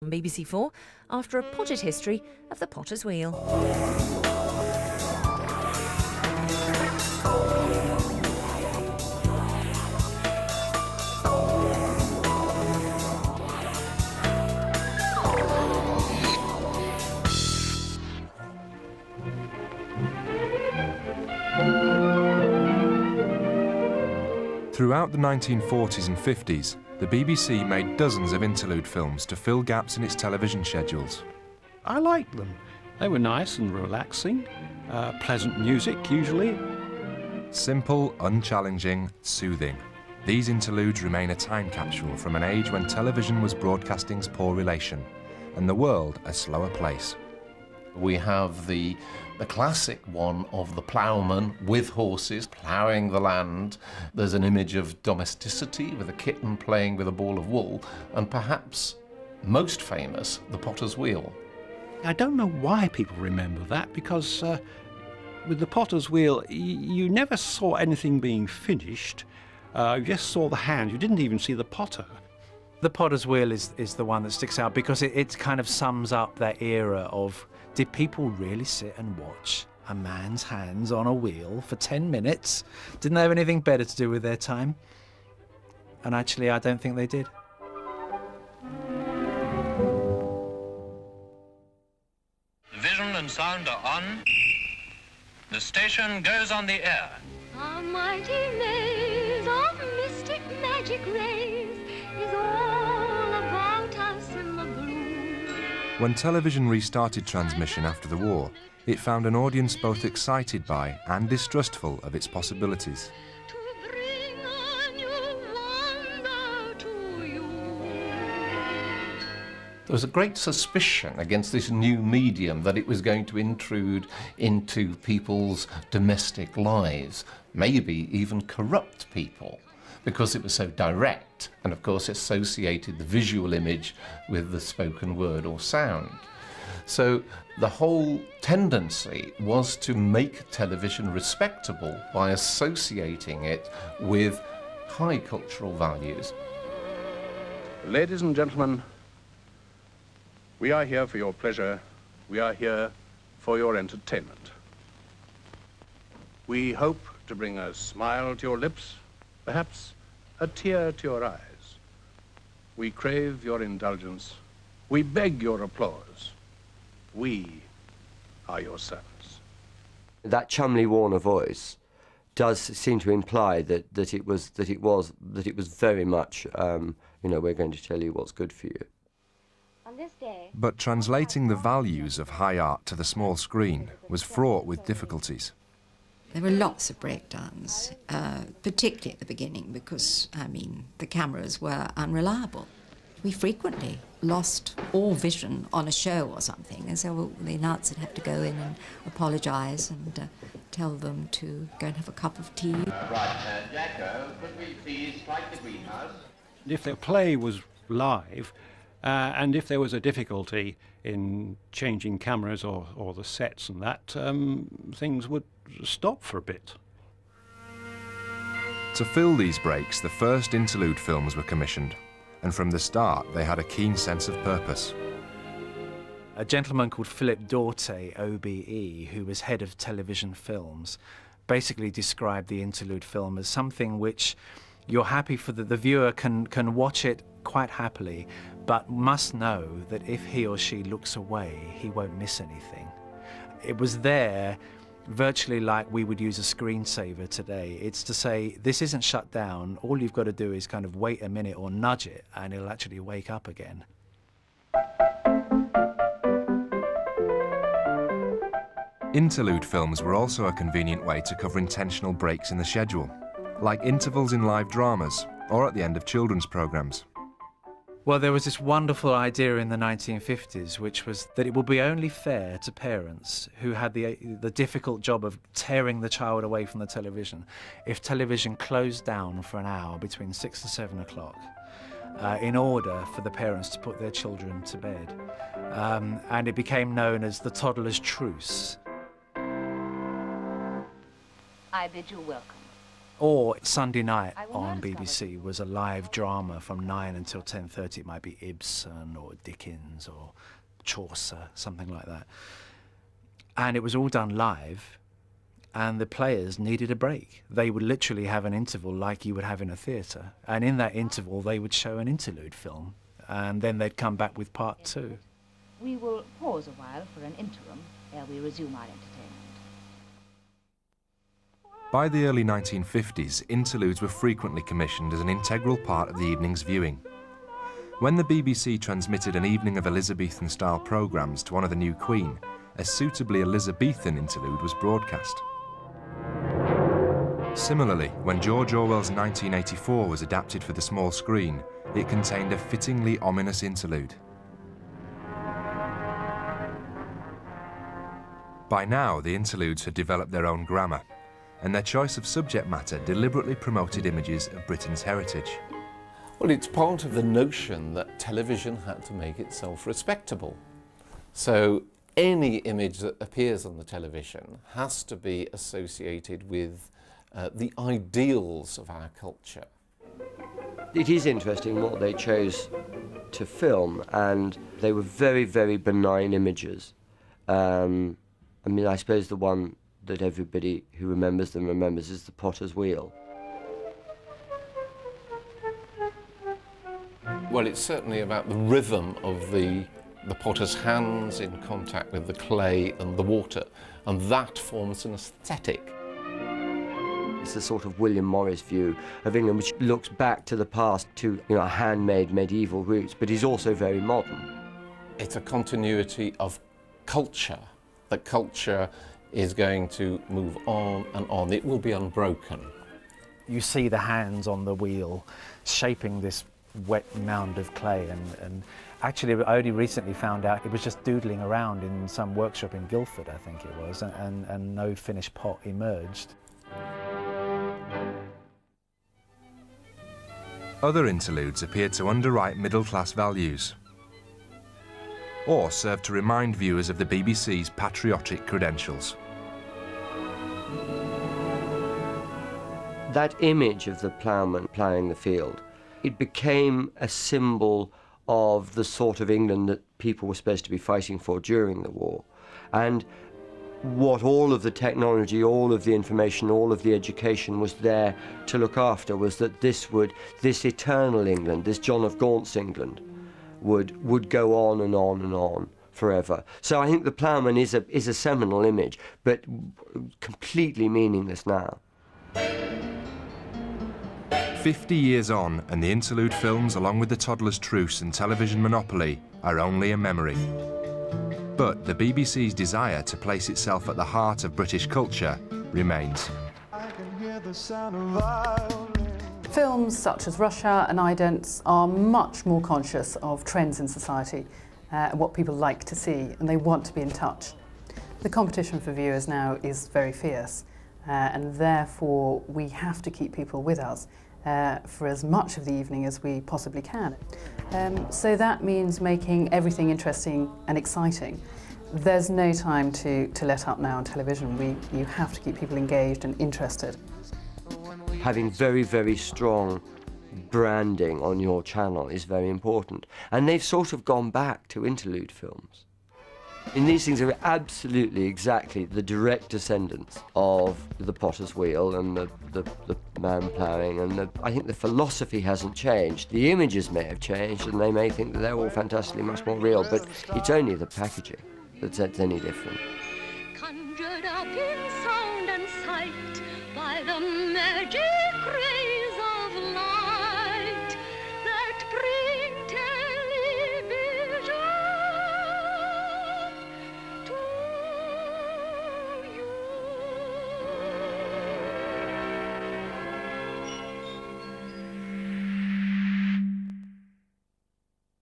On BBC4 after a potted history of the potter's wheel. Throughout the 1940s and 50s, the BBC made dozens of interlude films to fill gaps in its television schedules. I liked them. They were nice and relaxing, pleasant music usually. Simple, unchallenging, soothing. These interludes remain a time capsule from an age when television was broadcasting's poor relation and the world a slower place. We have the classic one of the ploughman with horses ploughing the land. There's an image of domesticity with a kitten playing with a ball of wool, and perhaps most famous, the potter's wheel. I don't know why people remember that, because with the potter's wheel you never saw anything being finished. You just saw the hand, you didn't even see the potter. The potter's wheel is the one that sticks out because it kind of sums up that era of, did people really sit and watch a man's hands on a wheel for 10 minutes? Didn't they have anything better to do with their time? And actually, I don't think they did. Vision and sound are on. The station goes on the air. A mighty maze of mystic magic rays is all about us in the blue. When television restarted transmission after the war, it found an audience both excited by and distrustful of its possibilities. To bring a new wonder to you. There was a great suspicion against this new medium that it was going to intrude into people's domestic lives, maybe even corrupt people, because it was so direct and, of course, associated the visual image with the spoken word or sound. So the whole tendency was to make television respectable by associating it with high cultural values. Ladies and gentlemen, we are here for your pleasure. We are here for your entertainment. We hope to bring a smile to your lips, perhaps a tear to your eyes. We crave your indulgence. We beg your applause. We are your servants. That Chumley Warner voice does seem to imply that it was very much, we're going to tell you what's good for you. On this day, But translating the values of high art to the small screen was fraught with difficulties. There were lots of breakdowns, particularly at the beginning, because, the cameras were unreliable. We frequently lost all vision on a show or something, and so the announcer would have to go in and apologise and tell them to go and have a cup of tea. Jacko, could we please strike the greenhouse? If the play was live, and if there was a difficulty in changing cameras or the sets and that, things would stop for a bit. To fill these breaks, the first interlude films were commissioned, and from the start they had a keen sense of purpose. A gentleman called Philip Dorte, OBE, who was head of television films, basically described the interlude film as something which you're happy for the viewer can watch it quite happily, but must know that if he or she looks away, he won't miss anything. It was there virtually like we would use a screensaver today. It's to say, this isn't shut down, all you've got to do is kind of wait a minute or nudge it and it'll actually wake up again. Interlude films were also a convenient way to cover intentional breaks in the schedule, like intervals in live dramas or at the end of children's programmes. Well, there was this wonderful idea in the 1950s, which was that it would be only fair to parents who had the difficult job of tearing the child away from the television if television closed down for an hour between 6 and 7 o'clock in order for the parents to put their children to bed. And it became known as the toddler's truce. I bid you welcome. Or Sunday night on BBC was a live drama from 9 until 10:30. It might be Ibsen or Dickens or Chaucer, something like that. And it was all done live, and the players needed a break. They would literally have an interval like you would have in a theatre, and in that interval they would show an interlude film, and then they'd come back with part 2. We will pause a while for an interim ere we resume our entertainment. By the early 1950s, interludes were frequently commissioned as an integral part of the evening's viewing. When the BBC transmitted an evening of Elizabethan-style programmes to honour the new Queen, a suitably Elizabethan interlude was broadcast. Similarly, when George Orwell's 1984 was adapted for the small screen, it contained a fittingly ominous interlude. By now, the interludes had developed their own grammar, and their choice of subject matter deliberately promoted images of Britain's heritage. Well, it's part of the notion that television had to make itself respectable. So any image that appears on the television has to be associated with the ideals of our culture. It is interesting what they chose to film, and they were very, very benign images. I mean, I suppose the one that everybody who remembers them remembers is the potter's wheel. Well, it's certainly about the rhythm of the potter's hands in contact with the clay and the water, and that forms an aesthetic. It's a sort of William Morris view of England, which looks back to the past, to handmade medieval roots, but is also very modern. It's a continuity of culture. The culture is going to move on and on. It will be unbroken. You see the hands on the wheel shaping this wet mound of clay, and actually I only recently found out it was just doodling around in some workshop in Guildford, I think it was, and no finished pot emerged. Other interludes appeared to underwrite middle-class values, or served to remind viewers of the BBC's patriotic credentials. That image of the ploughman ploughing the field, it became a symbol of the sort of England that people were supposed to be fighting for during the war. And what all of the technology, all of the information, all of the education was there to look after was that this eternal England, this John of Gaunt's England, would go on and on and on forever. So I think the ploughman is a seminal image, but completely meaningless now. 50 years on, and the interlude films, along with the Toddler's Truce and television monopoly, are only a memory. But the BBC's desire to place itself at the heart of British culture remains. I can hear the sound of violin. Films such as Russia and Idents are much more conscious of trends in society and what people like to see, and they want to be in touch. The competition for viewers now is very fierce, and therefore we have to keep people with us for as much of the evening as we possibly can. So that means making everything interesting and exciting. There's no time to let up now on television. You have to keep people engaged and interested. Having very, very strong branding on your channel is very important. And they've sort of gone back to interlude films. And these things are absolutely exactly the direct descendants of the potter's wheel and the man ploughing, and I think the philosophy hasn't changed. The images may have changed, and they may think that they're all fantastically much more real, but it's only the packaging that's any different. Conjured up in sound and sight by the magic